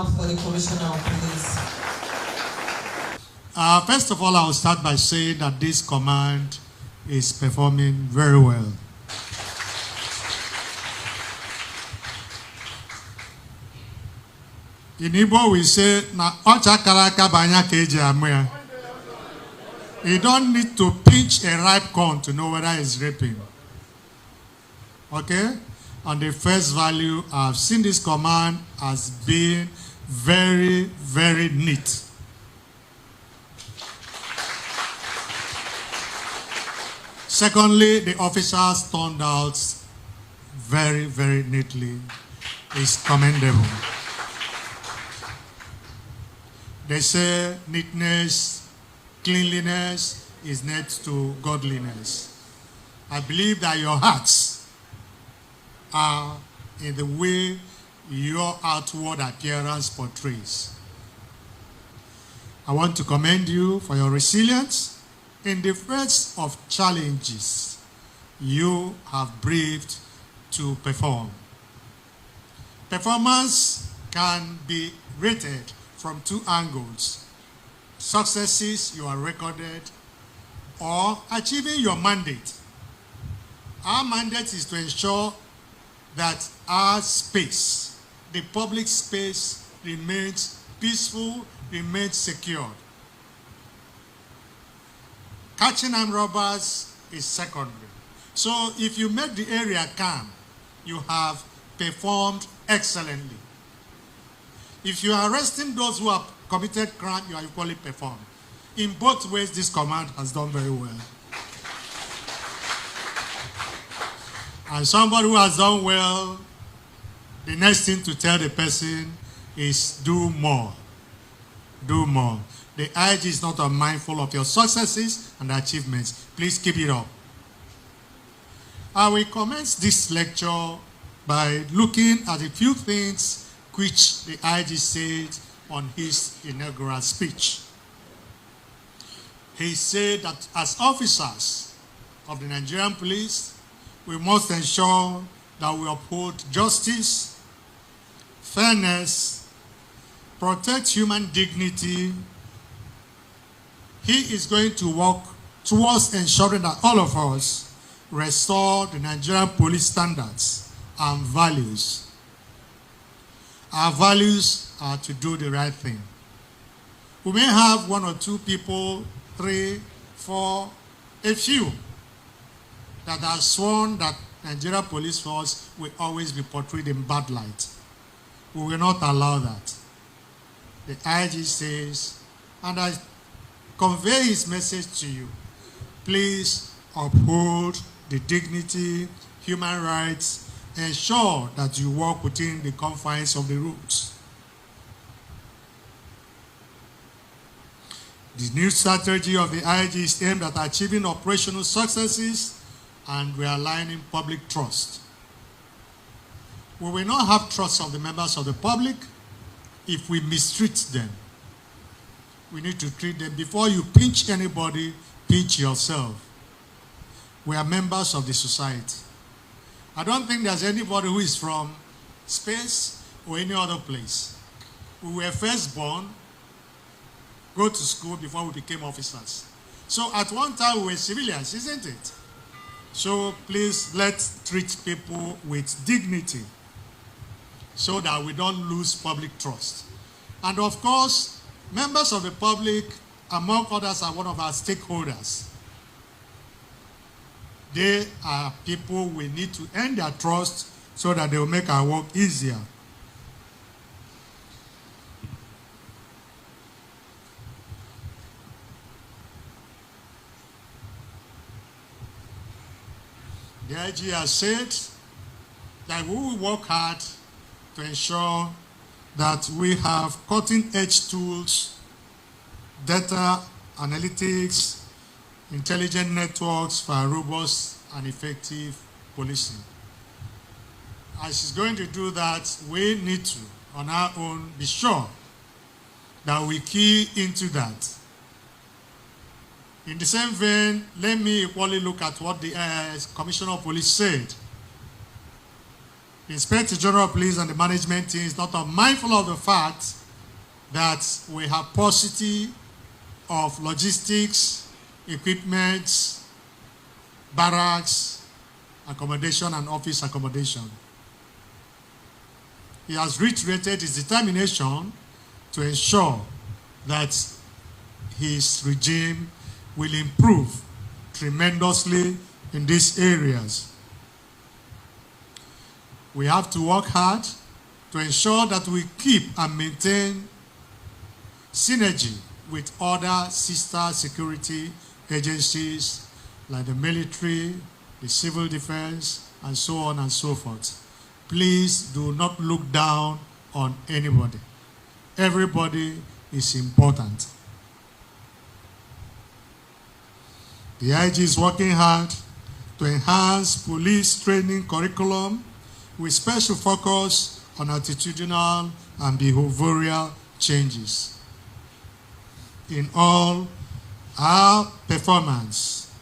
up for the Commissioner, please. First of all, I will start by saying that this command is performing very well. In Igbo, we say, "Na ocha karaka banya keji amwe." You don't need to pinch a ripe corn to know whether it's ripening. Okay? On the first value, I've seen this command as being very, very neat. Secondly, the officers turned out very, very neatly. It's commendable. They say neatness, cleanliness is next to godliness. I believe that your hearts are in the way your outward appearance portrays. I want to commend you for your resilience. In the face of challenges, you have braved to perform. Performance can be rated from two angles: successes you are recorded, or achieving your mandate. Our mandate is to ensure that our space, the public space, remains peaceful, remains secure. Catching armed robbers is secondary. So if you make the area calm, you have performed excellently. If you are arresting those who have committed crime, you are equally performed. In both ways, this command has done very well. And somebody who has done well, the next thing to tell the person is do more. Do more. The IG is not unmindful of your successes and achievements. Please keep it up. I will commence this lecture by looking at a few things which the IG said on his inaugural speech. He said that as officers of the Nigerian police, we must ensure that we uphold justice, fairness, protect human dignity. He is going to work towards ensuring that all of us restore the Nigerian police standards and values. Our values are to do the right thing. We may have one or two people, 3, 4, a few, that are sworn that Nigeria Police Force will always be portrayed in bad light. We will not allow that. The IG says, and I convey his message to you, please uphold the dignity, human rights, ensure that you work within the confines of the rules. The new strategy of the IG is aimed at achieving operational successes and realigning public trust. We will not have trust of the members of the public if we mistreat them. We need to treat them. Before you pinch anybody, pinch yourself. We are members of the society. I don't think there's anybody who is from space or any other place. We were first born, go to school before we became officers. So at one time we were civilians, isn't it? So please, let's treat people with dignity so that we don't lose public trust. And of course, members of the public, among others, are one of our stakeholders. They are people we need to earn their trust so that they will make our work easier. The IG has said that we will work hard to ensure that we have cutting-edge tools, data analytics, intelligent networks for robust and effective policing. As she's going to do that, we need to, on our own, be sure that we key into that. In the same vein, let me equally look at what the Commissioner of Police said. The Inspector General of Police and the management team is not unmindful of the fact that we have paucity of logistics, equipment, barracks, accommodation, and office accommodation. He has reiterated his determination to ensure that his regime will improve tremendously in these areas. We have to work hard to ensure that we keep and maintain synergy with other sister security agencies like the military, the civil defense, and so on and so forth. Please do not look down on anybody. Everybody is important. The IG is working hard to enhance police training curriculum with special focus on attitudinal and behavioral changes. In all, our performance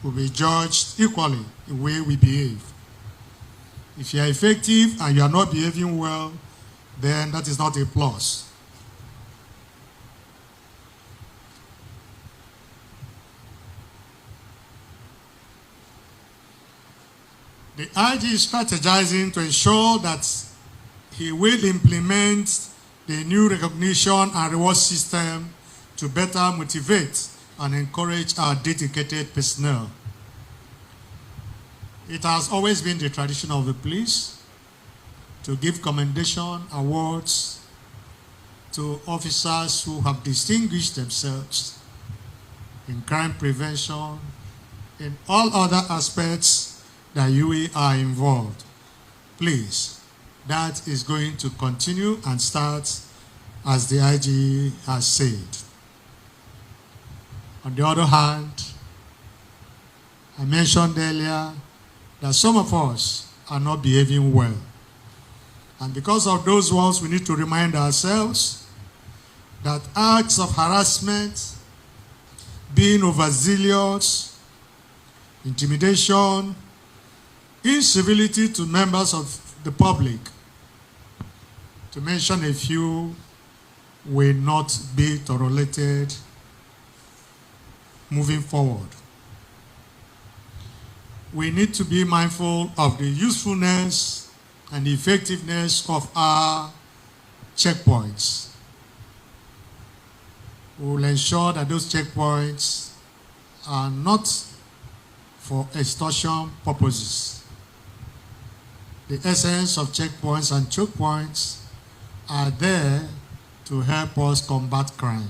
will be judged equally the way we behave. If you are effective and you are not behaving well, then that is not a plus. The IG is strategizing to ensure that he will implement the new recognition and reward system to better motivate and encourage our dedicated personnel. It has always been the tradition of the police to give commendation awards to officers who have distinguished themselves in crime prevention, in all other aspects that you are involved. Please, that is going to continue and start as the IG has said. On the other hand, I mentioned earlier that some of us are not behaving well. And because of those ones, we need to remind ourselves that acts of harassment, being overzealous, intimidation, incivility to members of the public, to mention a few, will not be tolerated moving forward. We need to be mindful of the usefulness and the effectiveness of our checkpoints. We will ensure that those checkpoints are not for extortion purposes. The essence of checkpoints and choke points are there to help us combat crime.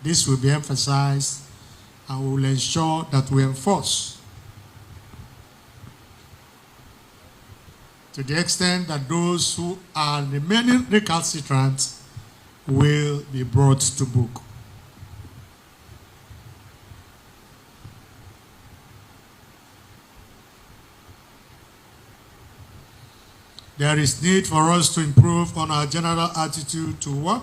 This will be emphasized, and we will ensure that we enforce to the extent that those who are remaining recalcitrant will be brought to book. There is need for us to improve on our general attitude to work.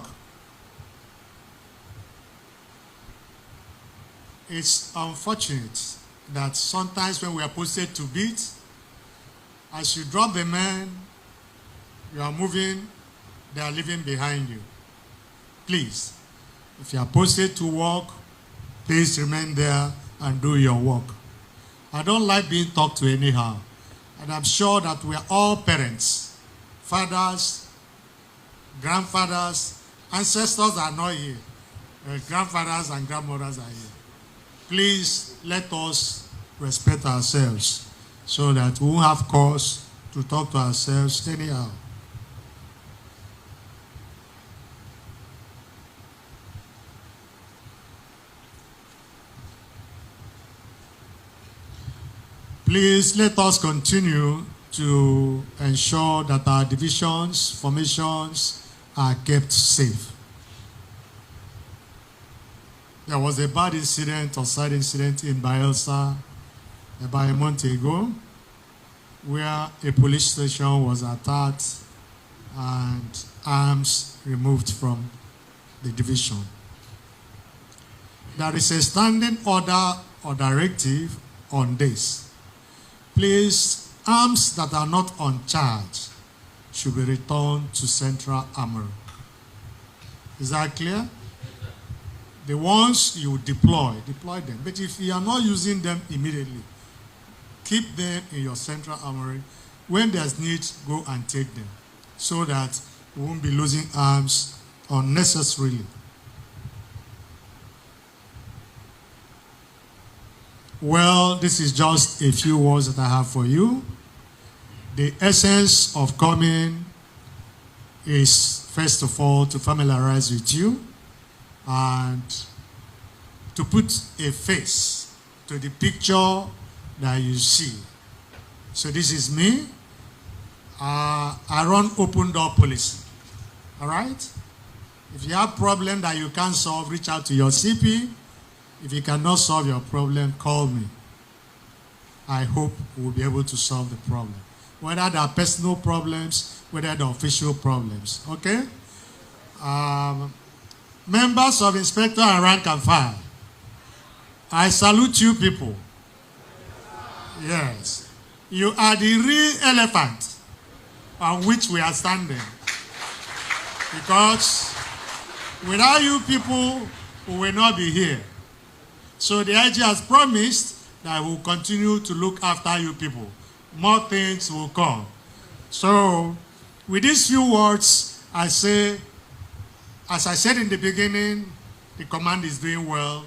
It's unfortunate that sometimes when we are posted to beat, as you drop the men, you are moving, they are leaving behind you. Please, if you are posted to work, please remain there and do your work. I don't like being talked to anyhow. And I'm sure that we are all parents, fathers, grandfathers, ancestors are not here. Grandfathers and grandmothers are here. Please let us respect ourselves so that we won't have cause to talk to ourselves anyhow. Please let us continue to ensure that our divisions, formations are kept safe. There was a bad incident or side incident in Bayelsa about a month ago where a police station was attacked and arms removed from the division. There is a standing order or directive on this. Please arms that are not on charge should be returned to Central Armory. Is that clear? The ones you deploy them. But if you are not using them immediately, keep them in your Central Armory. When there's need, go and take them so that we won't be losing arms unnecessarily. Well, this is just a few words that I have for you. The essence of coming is, first of all, to familiarize with you and to put a face to the picture that you see. So this is me. I run open door policy. All right? If you have a problem that you can't solve, reach out to your CP. If you cannot solve your problem, call me. I hope we'll be able to solve the problem. Whether they are personal problems, whether they are official problems. Okay? Members of Inspector and Rank and File, I salute you people. Yes. You are the real elephant on which we are standing. Because without you people, we will not be here. So the IG has promised that we will continue to look after you people. More things will come. So with these few words, I say, as I said in the beginning, the command is doing well.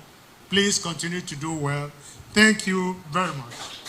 Please continue to do well. Thank you very much.